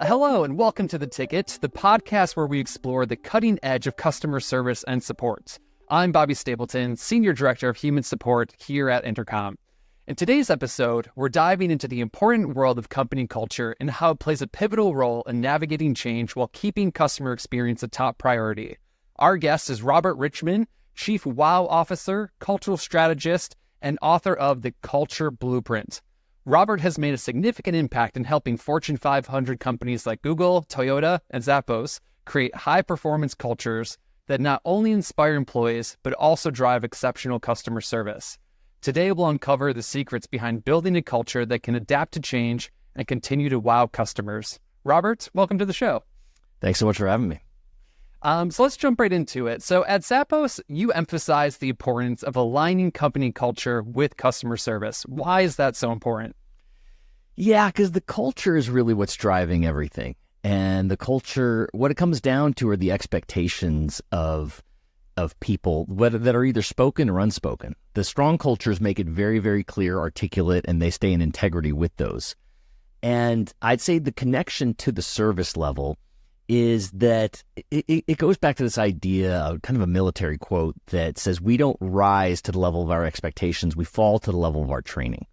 Hello and welcome to The Ticket, the podcast where we explore the cutting edge of customer service and support. I'm Bobby Stapleton, Senior Director of Human Support here at Intercom. In today's episode, we're diving into the important world of company culture and how it plays a pivotal role in navigating change while keeping customer experience a top priority. Our guest is Robert Richman, Chief WOW Officer, Cultural Strategist, and author of The Culture Blueprint. Robert has made a significant impact in helping Fortune 500 companies like Google, Toyota, and Zappos create high-performance cultures that not only inspire employees, but also drive exceptional customer service. Today, we'll uncover the secrets behind building a culture that can adapt to change and continue to wow customers. Robert, welcome to the show. Thanks so much for having me. So let's jump right into it. So at Zappos, you emphasize the importance of aligning company culture with customer service. Why is that so important? Yeah, because the culture is really what's driving everything. And the culture, what it comes down to are the expectations of people, whether that are either spoken or unspoken. The strong cultures make it very, very clear, articulate, and they stay in integrity with those. And I'd say the connection to the service level is that it goes back to this idea of kind of a military quote that says, we don't rise to the level of our expectations, we fall to the level of our training.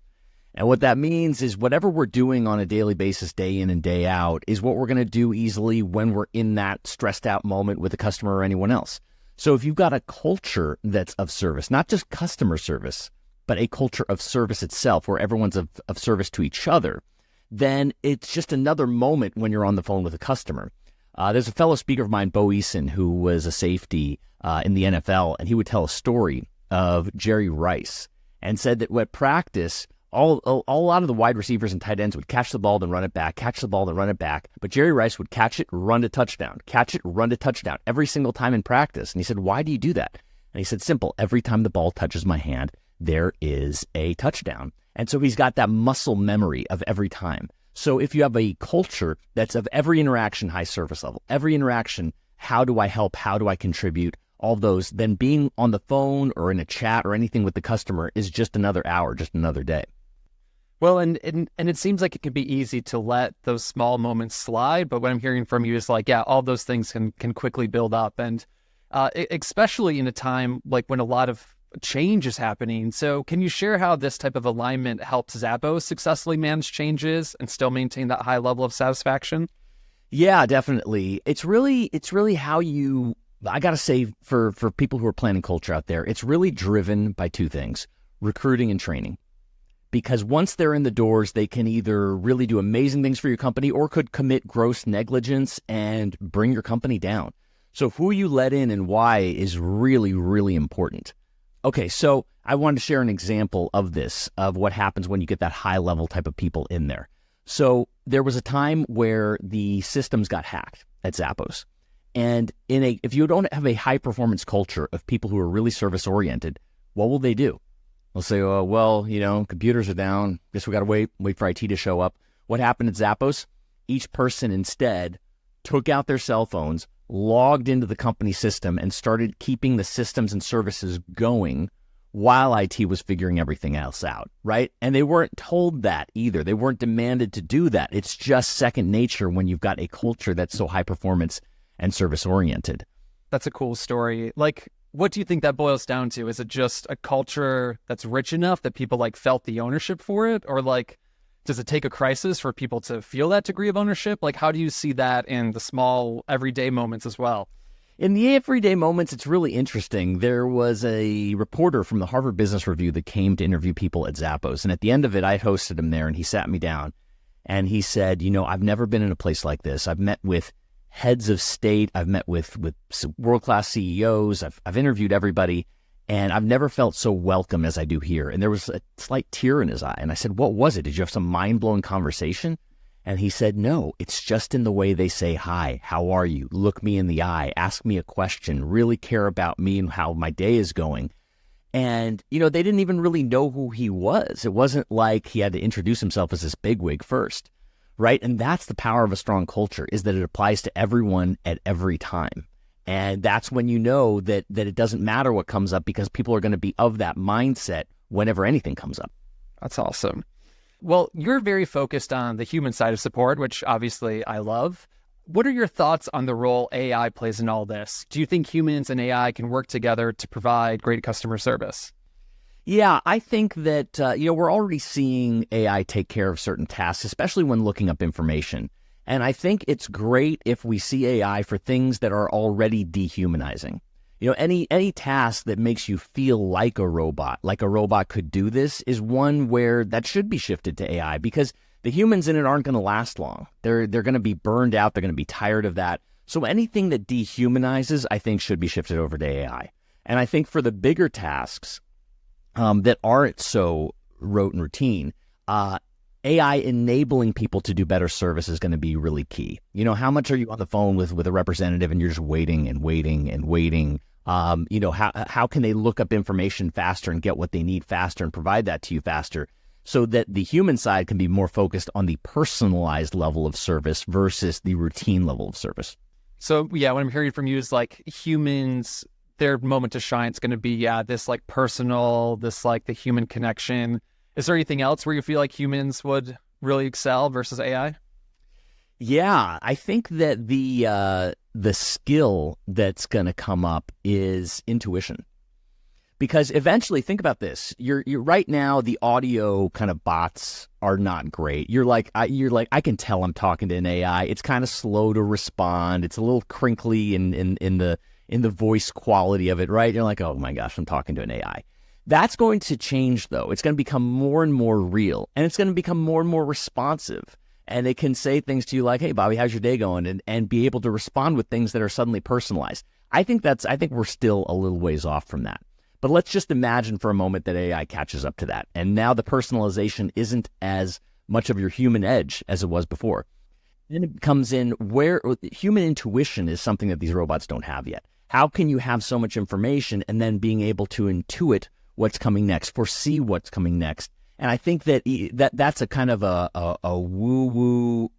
And what that means is whatever we're doing on a daily basis, day in and day out, is what we're going to do easily when we're in that stressed out moment with a customer or anyone else. So if you've got a culture that's of service, not just customer service, but a culture of service itself, where everyone's of service to each other, then it's just another moment when you're on the phone with a customer. There's a fellow speaker of mine, Bo Eason, who was a safety in the NFL, and he would tell a story of Jerry Rice and said that at practice, a lot of the wide receivers and tight ends would catch the ball, then run it back, catch the ball, then run it back. But Jerry Rice would catch it, run to touchdown, catch it, run to touchdown every single time in practice. And he said, why do you do that? And he said, simple, every time the ball touches my hand, there is a touchdown. And so he's got that muscle memory of every time. So if you have a culture that's of every interaction, high service level, every interaction, how do I help? How do I contribute? All of those, then being on the phone or in a chat or anything with the customer is just another hour, just another day. Well, and it seems like it can be easy to let those small moments slide, but what I'm hearing from you is like, yeah, all those things can quickly build up, and especially in a time like when a lot of change is happening. So can you share how this type of alignment helps Zappos successfully manage changes and still maintain that high level of satisfaction? Yeah, definitely. It's really how I got to say for people who are planning culture out there, it's really driven by two things, recruiting and training. Because once they're in the doors, they can either really do amazing things for your company or could commit gross negligence and bring your company down. So who you let in and why is really, really important. Okay, so I wanted to share an example of this, of what happens when you get that high-level type of people in there. So there was a time where the systems got hacked at Zappos. And if you don't have a high-performance culture of people who are really service-oriented, what will they do? They'll say, oh, well, computers are down. Guess we got to wait for IT to show up. What happened at Zappos? Each person instead took out their cell phones, logged into the company system, and started keeping the systems and services going while IT was figuring everything else out, right? And they weren't told that either. They weren't demanded to do that. It's just second nature when you've got a culture that's so high performance and service-oriented. That's a cool story. Like, what do you think that boils down to? Is it just a culture that's rich enough that people felt the ownership for it? Or does it take a crisis for people to feel that degree of ownership? How do you see that in the small everyday moments as well? In the everyday moments, it's really interesting. There was a reporter from the Harvard Business Review that came to interview people at Zappos. And at the end of it, I hosted him there and he sat me down and he said, I've never been in a place like this. I've met with heads of state. I've met with world-class CEOs. I've interviewed everybody, and I've never felt so welcome as I do here. And there was a slight tear in his eye. And I said, what was it? Did you have some mind-blowing conversation? And he said, no, it's just in the way they say, hi, how are you? Look me in the eye, ask me a question, really care about me and how my day is going. And, they didn't even really know who he was. It wasn't like he had to introduce himself as this bigwig first. Right? And that's the power of a strong culture, is that it applies to everyone at every time. And that's when you know that it doesn't matter what comes up, because people are going to be of that mindset whenever anything comes up. That's awesome. Well, you're very focused on the human side of support, which obviously I love. What are your thoughts on the role AI plays in all this? Do you think humans and AI can work together to provide great customer service? Yeah, I think that, we're already seeing AI take care of certain tasks, especially when looking up information. And I think it's great if we see AI for things that are already dehumanizing. Any task that makes you feel like a robot could do this, is one where that should be shifted to AI, because the humans in it aren't going to last long. They're going to be burned out. They're going to be tired of that. So anything that dehumanizes, I think, should be shifted over to AI. And I think for the bigger tasks that aren't so rote and routine, AI enabling people to do better service is going to be really key. How much are you on the phone with a representative and you're just waiting and waiting and waiting? How can they look up information faster and get what they need faster and provide that to you faster, so that the human side can be more focused on the personalized level of service versus the routine level of service? So yeah, what I'm hearing from you is like humans, their moment to shine is going to be, this like personal, this like the human connection. Is there anything else where you feel like humans would really excel versus AI? Yeah, I think that the skill that's going to come up is intuition. Because eventually, think about this. You're right now, the audio kind of bots are not great. You're like, I can tell I'm talking to an AI. It's kind of slow to respond. It's a little crinkly in the voice quality of it, right? You're like, oh my gosh, I'm talking to an AI. That's going to change, though. It's going to become more and more real, and it's going to become more and more responsive. And it can say things to you like, hey, Bobby, how's your day going? And be able to respond with things that are suddenly personalized. I think we're still a little ways off from that. But let's just imagine for a moment that AI catches up to that. And now the personalization isn't as much of your human edge as it was before. Then it comes in where human intuition is something that these robots don't have yet. How can you have so much information and then being able to intuit what's coming next, foresee what's coming next? And I think that's a kind of a woo-woo,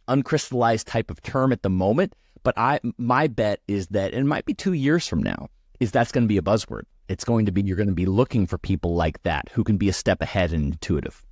uncrystallized type of term at the moment. But my bet is that, and it might be 2 years from now, is that's going to be a buzzword. It's going to be, you're going to be looking for people like that who can be a step ahead and intuitive.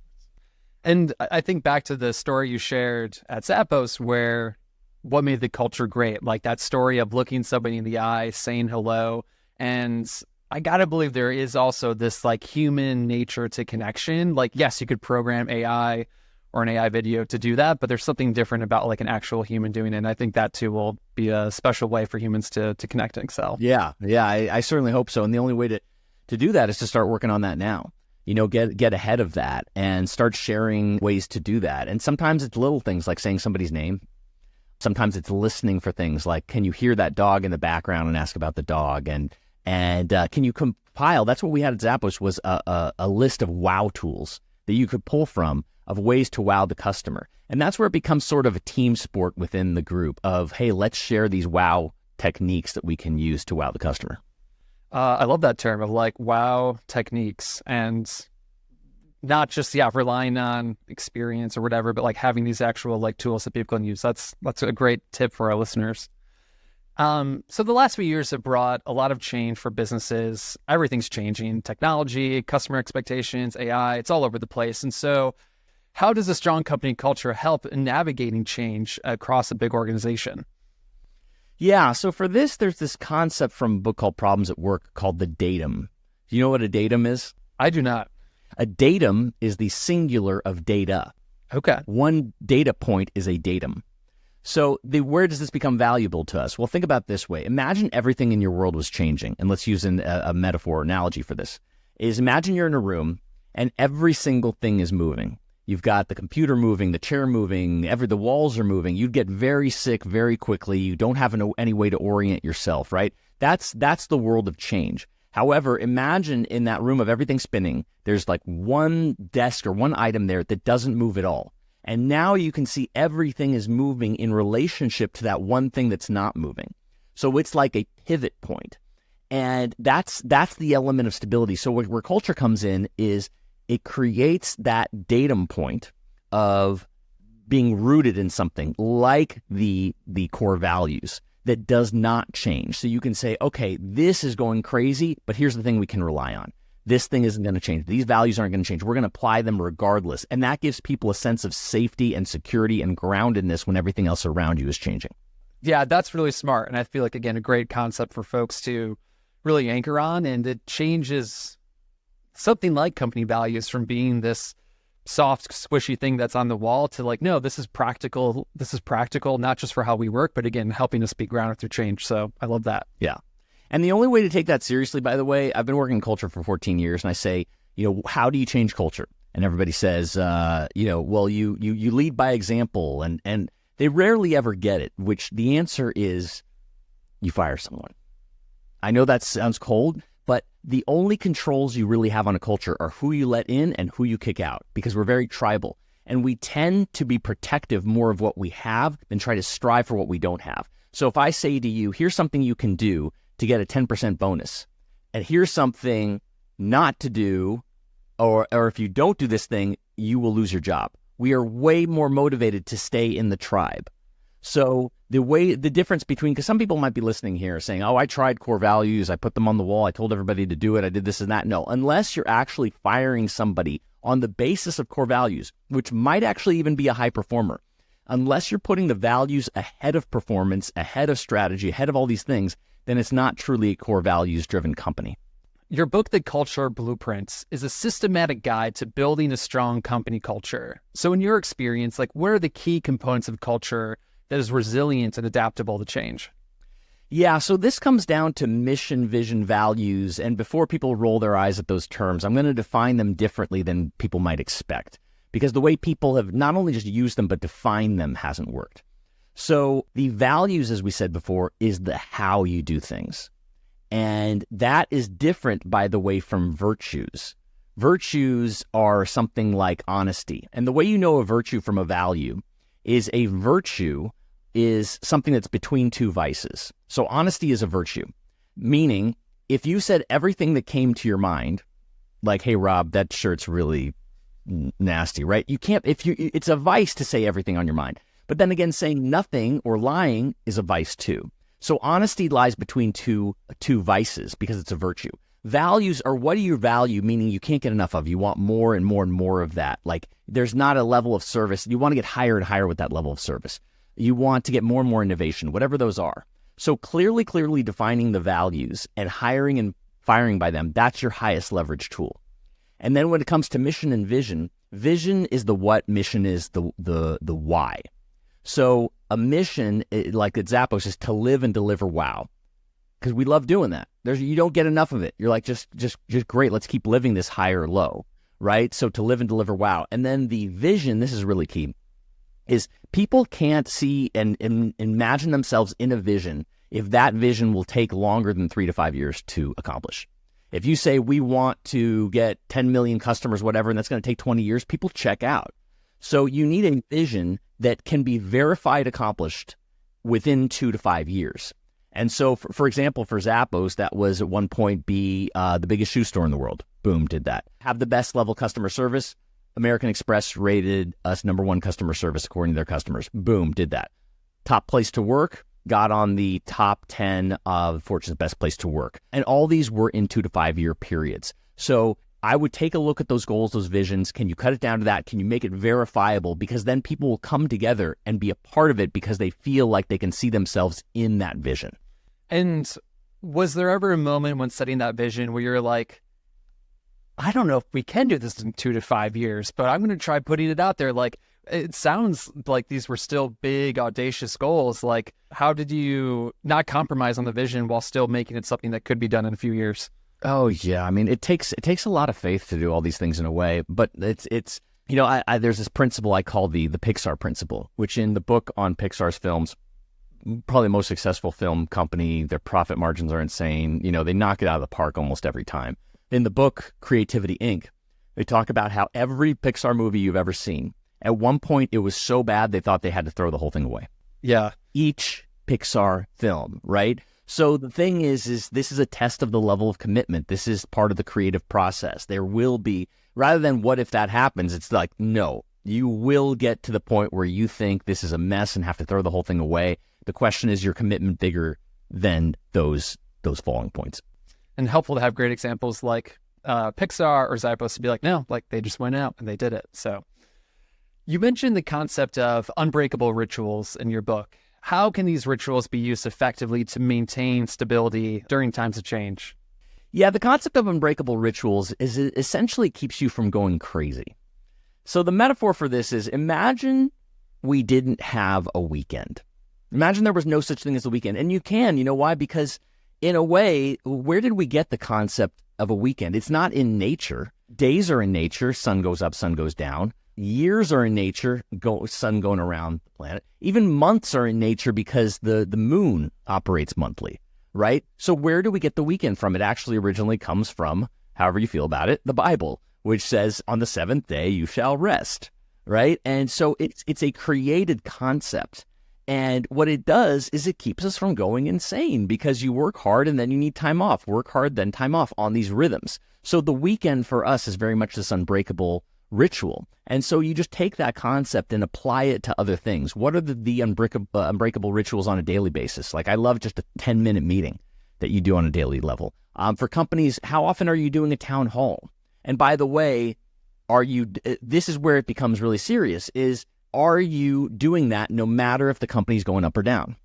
And I think back to the story you shared at Zappos, where what made the culture great, like that story of looking somebody in the eye, saying hello. And I got to believe there is also this like human nature to connection. Like, yes, you could program AI or an AI video to do that, but there's something different about like an actual human doing it. And I think that too will be a special way for humans to connect and excel. Yeah, I certainly hope so. And the only way to do that is to start working on that now. Get ahead of that and start sharing ways to do that. And sometimes it's little things like saying somebody's name. Sometimes it's listening for things like, can you hear that dog in the background and ask about the dog? And can you compile? That's what we had at Zappos, was a list of wow tools that you could pull from of ways to wow the customer. And that's where it becomes sort of a team sport within the group of, hey, let's share these wow techniques that we can use to wow the customer. I love that term of like wow techniques, and not just, relying on experience or whatever, but like having these actual like tools that people can use. That's a great tip for our listeners. So the last few years have brought a lot of change for businesses. Everything's changing: technology, customer expectations, AI, it's all over the place. And so how does a strong company culture help in navigating change across a big organization? Yeah, so for this, there's this concept from a book called Problems at Work called the datum. Do you know what a datum is? I do not. A datum is the singular of data. Okay. One data point is a datum. So where does this become valuable to us? Well, think about it this way. Imagine everything in your world was changing. And let's use a metaphor analogy for this. Imagine you're in a room and every single thing is moving. You've got the computer moving, the chair moving, the walls are moving. You'd get very sick very quickly. You don't have any way to orient yourself, right? That's the world of change. However, imagine in that room of everything spinning, there's like one desk or one item there that doesn't move at all. And now you can see everything is moving in relationship to that one thing that's not moving. So it's like a pivot point. And that's the element of stability. So where culture comes in is it creates that datum point of being rooted in something like the core values that does not change. So you can say, okay, this is going crazy, but here's the thing we can rely on. this thing isn't going to change. These values aren't going to change. We're going to apply them regardless. And that gives people a sense of safety and security and groundedness when everything else around you is changing. Yeah, that's really smart. And I feel like, again, a great concept for folks to really anchor on. And it changes something like company values from being this soft, squishy thing that's on the wall to like, no, this is practical. This is practical, not just for how we work, but again, helping us be grounded through change. So I love that. Yeah. And the only way to take that seriously, by the way, I've been working in culture for 14 years, and I say, how do you change culture? And everybody says, well, you lead by example, and they rarely ever get it, which the answer is you fire someone. I know that sounds cold, but the only controls you really have on a culture are who you let in and who you kick out, because we're very tribal. And we tend to be protective more of what we have than try to strive for what we don't have. So if I say to you, here's something you can do to get a 10% bonus, and here's something not to do, or if you don't do this thing, you will lose your job. We are way more motivated to stay in the tribe. So the difference between, because some people might be listening here saying, oh, I tried core values, I put them on the wall, I told everybody to do it, I did this and that. No, unless you're actually firing somebody on the basis of core values, which might actually even be a high performer, unless you're putting the values ahead of performance, ahead of strategy, ahead of all these things, then it's not truly a core values-driven company. Your book, The Culture Blueprints, is a systematic guide to building a strong company culture. So in your experience, like, what are the key components of culture that is resilient and adaptable to change? Yeah, so this comes down to mission, vision, values. And before people roll their eyes at those terms, I'm going to define them differently than people might expect, because the way people have not only just used them, but defined them hasn't worked. So the values, as we said before, is the how you do things. And that is different, by the way, from virtues. Virtues are something like honesty. And the way you know a virtue from a value is a virtue is something that's between two vices. So honesty is a virtue, meaning if you said everything that came to your mind, like, hey, Rob, that shirt's really nasty, right? You can't, it's a vice to say everything on your mind. But then again, saying nothing or lying is a vice too. So honesty lies between two vices because it's a virtue. Values are, what do you value, meaning you can't get enough of. You want more and more and more of that. Like, there's not a level of service. You want to get higher and higher with that level of service. You want to get more and more innovation, whatever those are. So clearly defining the values and hiring and firing by them, that's your highest leverage tool. And then when it comes to mission and vision, vision is the what, mission is the why. So a mission, like at Zappos, is to live and deliver wow. Because we love doing that. You don't get enough of it. You're like, just great. Let's keep living this high or low, right? So to live and deliver wow. And then the vision, this is really key, is people can't see and imagine themselves in a vision if that vision will take longer than 3 to 5 years to accomplish. If you say we want to get 10 million customers, whatever, and that's going to take 20 years, people check out. So you need a vision that can be verified accomplished within 2 to 5 years. And so, for example, for Zappos, that was at one point be the biggest shoe store in the world. Boom, did that. Have the best level customer service. American Express rated us #1 customer service according to their customers. Boom, did that. Top place to work, got on the top 10 of Fortune's best place to work. And all these were in 2 to 5 year periods. So I would take a look at those goals, those visions. Can you cut it down to that? Can you make it verifiable? Because then people will come together and be a part of it because they feel like they can see themselves in that vision. And was there ever a moment when setting that vision where you're like, I don't know if we can do this in 2 to 5 years, but I'm going to try putting it out there. Like, it sounds like these were still big, audacious goals. Like, how did you not compromise on the vision while still making it something that could be done in a few years? Oh yeah, I mean, it takes a lot of faith to do all these things in a way. But it's you know, there's this principle I call the Pixar principle, which in the book on Pixar's films, probably the most successful film company, their profit margins are insane. You know, they knock it out of the park almost every time. In the book Creativity Inc., they talk about how every Pixar movie you've ever seen, at one point it was so bad they thought they had to throw the whole thing away. Yeah. Each Pixar film, right? So the thing is this is a test of the level of commitment. This is part of the creative process. There will be, rather than what if that happens, it's like, no, you will get to the point where you think this is a mess and have to throw the whole thing away. The question is your commitment bigger than those falling points. And helpful to have great examples like Pixar or Zappos to be like, no, like they just went out and they did it. So you mentioned the concept of unbreakable rituals in your book. How can these rituals be used effectively to maintain stability during times of change? Yeah, the concept of unbreakable rituals is it essentially keeps you from going crazy. So the metaphor for this is, imagine we didn't have a weekend. Imagine there was no such thing as a weekend. And you know why? Because in a way, where did we get the concept of a weekend? It's not in nature. Days are in nature. Sun goes up, sun goes down. Years are in nature, sun going around the planet. Even months are in nature because the moon operates monthly, right? So where do we get the weekend from? It actually originally comes from, however you feel about it, the Bible, which says on the seventh day you shall rest, right? And so it's a created concept. And what it does is it keeps us from going insane because you work hard and then you need time off, work hard, then time off on these rhythms. So the weekend for us is very much this unbreakable ritual. And so you just take that concept and apply it to other things. What are the unbreakable rituals on a daily basis? Like I love just a 10-minute meeting that you do on a daily level. For companies, how often are you doing a town hall? And by the way, this is where it becomes really serious, are you doing that no matter if the company's going up or down?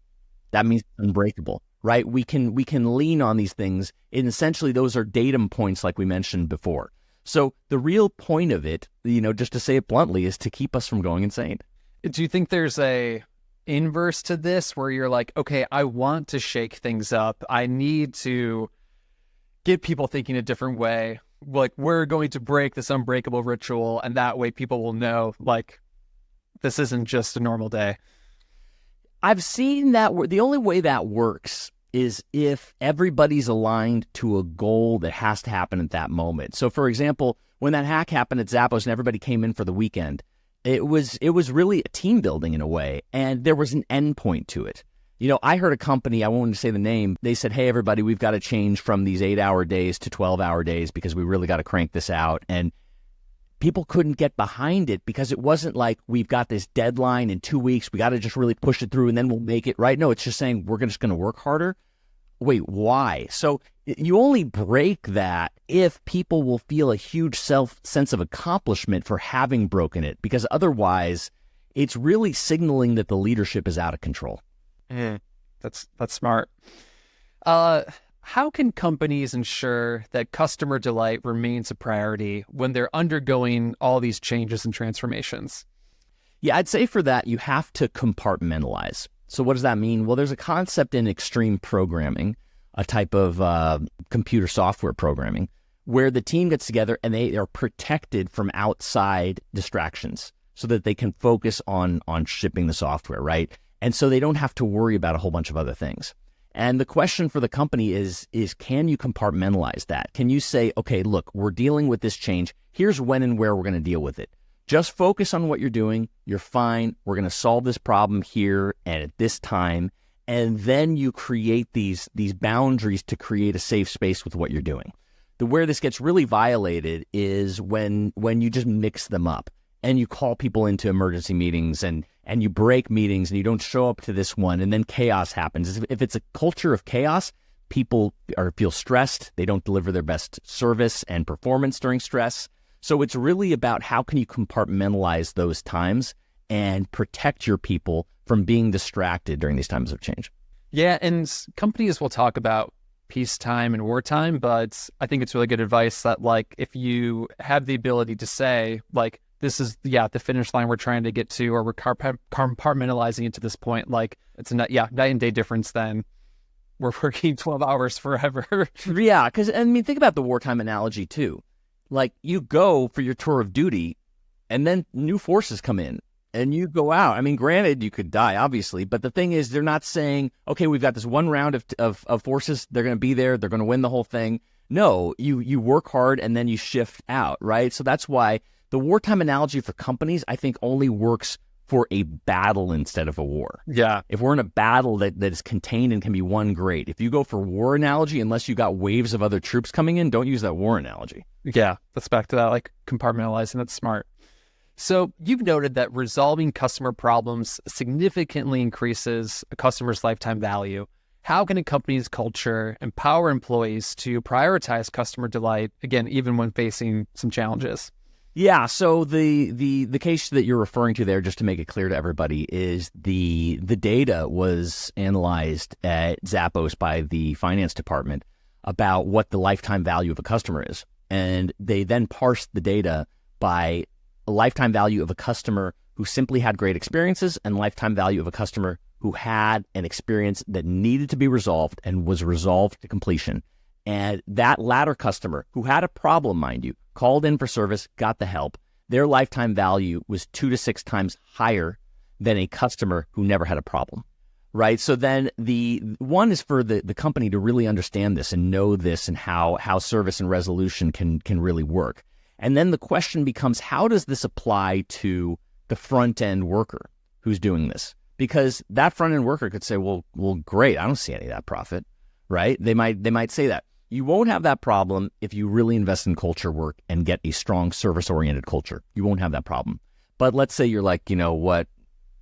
That means unbreakable, right? We can lean on these things. And essentially, those are datum points like we mentioned before. So the real point of it, just to say it bluntly, is to keep us from going insane. Do you think there's a inverse to this where you're like, okay, I want to shake things up. I need to get people thinking a different way. Like we're going to break this unbreakable ritual. And that way people will know like, this isn't just a normal day. I've seen that the only way that works is if everybody's aligned to a goal that has to happen at that moment. So, for example, when that hack happened at Zappos and everybody came in for the weekend, it was really a team building in a way, and there was an end point to it. I heard a company, I won't say the name, they said, hey, everybody, we've got to change from these 8-hour days to 12-hour days because we really got to crank this out. And people couldn't get behind it because it wasn't like we've got this deadline in 2 weeks. We got to just really push it through and then we'll make it, right? No, it's just saying we're just going to work harder. Wait, why? So you only break that if people will feel a huge sense of accomplishment for having broken it, because otherwise it's really signaling that the leadership is out of control. That's smart. How can companies ensure that customer delight remains a priority when they're undergoing all these changes and transformations? Yeah, I'd say for that, you have to compartmentalize. So what does that mean? Well, there's a concept in extreme programming, a type of computer software programming, where the team gets together and they are protected from outside distractions so that they can focus on shipping the software, right? And so they don't have to worry about a whole bunch of other things. And the question for the company is can you compartmentalize that? Can you say, okay, look, we're dealing with this change. Here's when and where we're going to deal with it. Just focus on what you're doing. You're fine. We're going to solve this problem here and at this time. And then you create these boundaries to create a safe space with what you're doing. Where this gets really violated is when you just mix them up and you call people into emergency meetings and you break meetings and you don't show up to this one, and then chaos happens. If it's a culture of chaos, people feel stressed. They don't deliver their best service and performance during stress. So it's really about how can you compartmentalize those times and protect your people from being distracted during these times of change. Yeah, and companies will talk about peacetime and wartime, but I think it's really good advice that like if you have the ability to say like, this is, the finish line we're trying to get to, or we're compartmentalizing it to this point. Like it's a night and day difference than we're working 12 hours forever. Yeah, because think about the wartime analogy too. Like you go for your tour of duty and then new forces come in and you go out. Granted, you could die, obviously, but the thing is they're not saying, okay, we've got this one round of forces. They're going to be there. They're going to win the whole thing. No, you work hard and then you shift out, right? So that's why the wartime analogy for companies, I think, only works for a battle instead of a war. Yeah. If we're in a battle that is contained and can be won, great. If you go for war analogy, unless you got waves of other troops coming in, don't use that war analogy. Yeah, that's back to that, like compartmentalizing. That's smart. So you've noted that resolving customer problems significantly increases a customer's lifetime value. How can a company's culture empower employees to prioritize customer delight, again, even when facing some challenges? Yeah, so the case that you're referring to there, just to make it clear to everybody, is the data was analyzed at Zappos by the finance department about what the lifetime value of a customer is. And they then parsed the data by a lifetime value of a customer who simply had great experiences and lifetime value of a customer who had an experience that needed to be resolved and was resolved to completion. And that latter customer who had a problem, mind you, called in for service, got the help, their lifetime value was 2 to 6 times higher than a customer who never had a problem, right? So then the one is for the company to really understand this and know this and how service and resolution can really work. And then the question becomes, how does this apply to the front-end worker who's doing this? Because that front-end worker could say, well, great, I don't see any of that profit, right? They might say that. You won't have that problem if you really invest in culture work and get a strong service-oriented culture. You won't have that problem. But let's say you're like, you know what,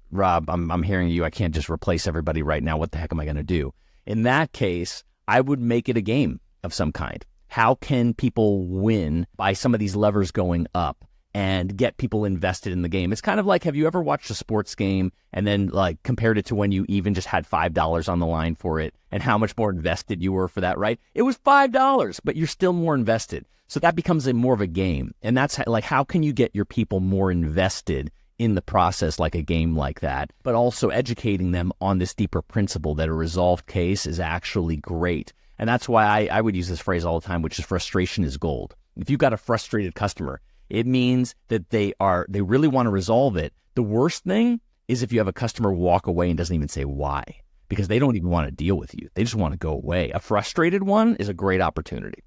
Rob, I'm hearing you. I can't just replace everybody right now. What the heck am I going to do? In that case, I would make it a game of some kind. How can people win by some of these levers going up and get people invested in the game? It's kind of like, have you ever watched a sports game and then like compared it to when you even just had $5 on the line for it and how much more invested you were for that, right? It was $5, but you're still more invested. So that becomes more of a game. And that's like, how can you get your people more invested in the process like a game like that, but also educating them on this deeper principle that a resolved case is actually great. And that's why I would use this phrase all the time, which is frustration is gold. If you've got a frustrated customer, it means that they really want to resolve it. The worst thing is if you have a customer walk away and doesn't even say why, because they don't even want to deal with you. They just want to go away. A frustrated one is a great opportunity.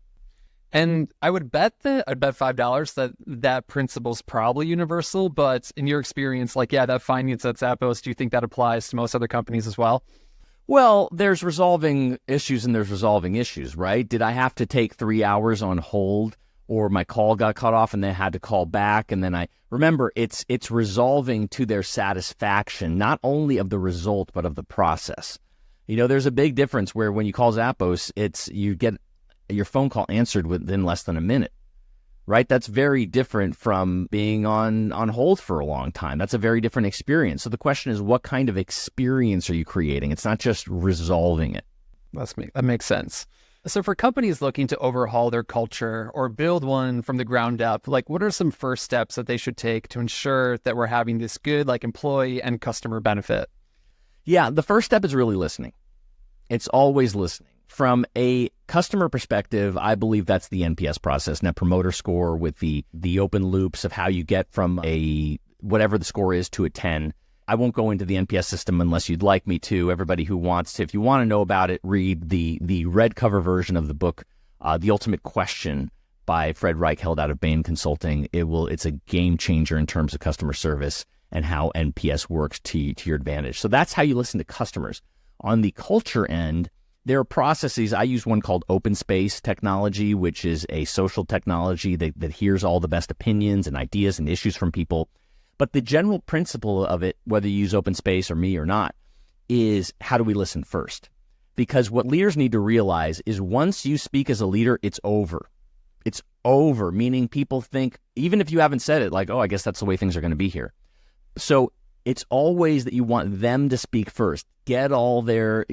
And I would bet $5 that principle's probably universal, but in your experience, like, yeah, that finance at Zappos, do you think that applies to most other companies as well? Well, there's resolving issues and there's resolving issues, right? Did I have to take 3 hours on hold, or my call got cut off and then had to call back? And then remember, it's resolving to their satisfaction, not only of the result, but of the process. You know, there's a big difference where when you call Zappos, you get your phone call answered within less than a minute, right? That's very different from being on hold for a long time. That's a very different experience. So the question is, what kind of experience are you creating? It's not just resolving it. That makes sense. So for companies looking to overhaul their culture or build one from the ground up, like what are some first steps that they should take to ensure that we're having this good like employee and customer benefit? Yeah, the first step is really listening. It's always listening. From a customer perspective, I believe that's the NPS process, Net Promoter Score, with the open loops of how you get from a whatever the score is to a 10. I won't go into the NPS system unless you'd like me to. Everybody who wants to, if you want to know about it, read the red cover version of the book, The Ultimate Question by Fred Reich, held out of Bain Consulting. It's a game changer in terms of customer service and how NPS works to your advantage. So that's how you listen to customers. On the culture end, there are processes. I use one called open space technology, which is a social technology that hears all the best opinions and ideas and issues from people. But the general principle of it, whether you use open space or me or not, is how do we listen first? Because what leaders need to realize is once you speak as a leader, it's over. It's over, meaning people think, even if you haven't said it, like, oh, I guess that's the way things are going to be here. So it's always that you want them to speak first, get all their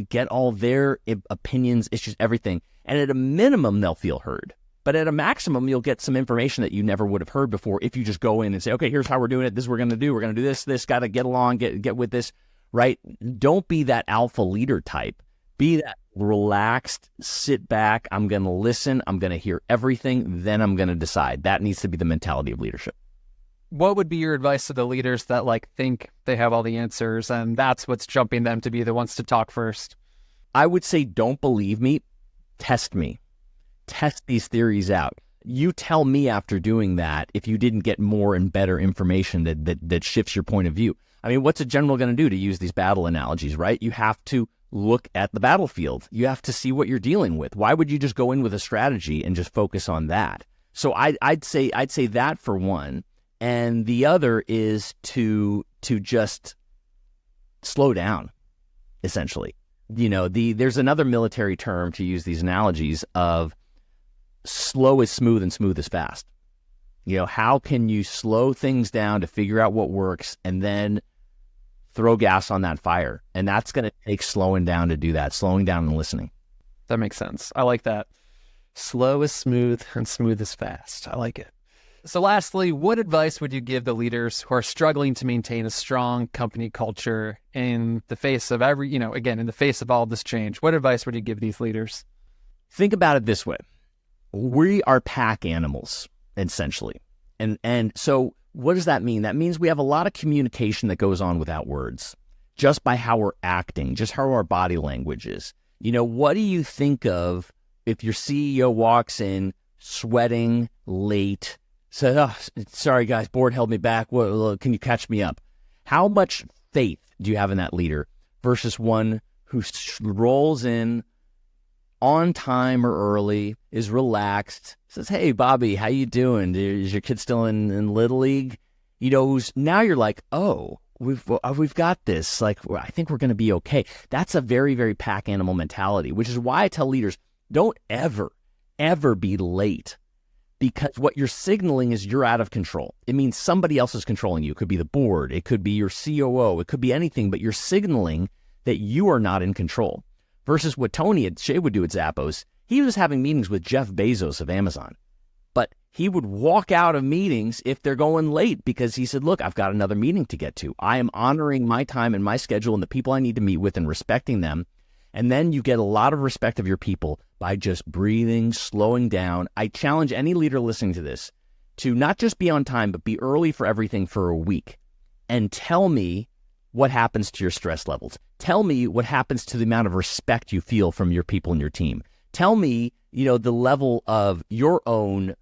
opinions, issues, everything. And at a minimum, they'll feel heard. But at a maximum, you'll get some information that you never would have heard before if you just go in and say, okay, here's how we're doing it. This is what we're going to do. We're going to do this, got to get along, get with this, right? Don't be that alpha leader type. Be that relaxed, sit back. I'm going to listen. I'm going to hear everything. Then I'm going to decide. That needs to be the mentality of leadership. What would be your advice to the leaders that like think they have all the answers and that's what's jumping them to be the ones to talk first? I would say, don't believe me. Test me. Test these theories out. You tell me after doing that if you didn't get more and better information that shifts your point of view. I mean, what's a general going to do, to use these battle analogies, right? You have to look at the battlefield. You have to see what you're dealing with. Why would you just go in with a strategy and just focus on that? So I'd say that for one. And the other is to just slow down, essentially. There's another military term to use these analogies of slow is smooth and smooth is fast. How can you slow things down to figure out what works and then throw gas on that fire? And that's going to take slowing down to do that, slowing down and listening. That makes sense. I like that. Slow is smooth and smooth is fast. I like it. So lastly, what advice would you give the leaders who are struggling to maintain a strong company culture in the face of in the face of all this change? What advice would you give these leaders? Think about it this way. We are pack animals, essentially. And so what does that mean? That means we have a lot of communication that goes on without words, just by how we're acting, just how our body language is. What do you think of if your CEO walks in sweating, late, said, "Oh, sorry guys, board held me back. Can you catch me up?" How much faith do you have in that leader versus one who rolls in on time or early, is relaxed, says, "Hey, Bobby, how you doing? Is your kid still in Little League?" Now you're like, "Oh, we've got this. Like, I think we're going to be okay." That's a very, very pack animal mentality, which is why I tell leaders, don't ever, ever be late. Because what you're signaling is you're out of control. It means somebody else is controlling you. It could be the board. It could be your COO. It could be anything, but you're signaling that you are not in control. Versus what Tony at Shea would do at Zappos. He was having meetings with Jeff Bezos of Amazon. But he would walk out of meetings if they're going late because he said, "Look, I've got another meeting to get to. I am honoring my time and my schedule and the people I need to meet with and respecting them." And then you get a lot of respect of your people by just breathing, slowing down. I challenge any leader listening to this to not just be on time, but be early for everything for a week. And tell me what happens to your stress levels. Tell me what happens to the amount of respect you feel from your people and your team. Tell me, the level of your own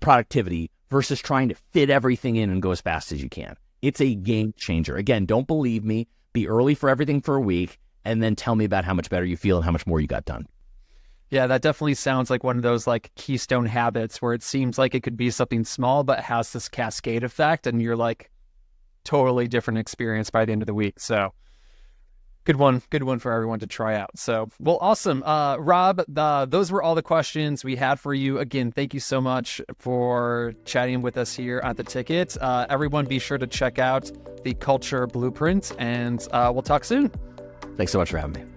productivity versus trying to fit everything in and go as fast as you can. It's a game changer. Again, don't believe me. Be early for everything for a week. And then tell me about how much better you feel and how much more you got done. Yeah, that definitely sounds like one of those keystone habits where it seems like it could be something small, but has this cascade effect. And you're totally different experience by the end of the week. So good one for everyone to try out. So, well, awesome. Rob, those were all the questions we had for you. Again, thank you so much for chatting with us here at The Ticket. Everyone be sure to check out the Culture Blueprint and we'll talk soon. Thanks so much for having me.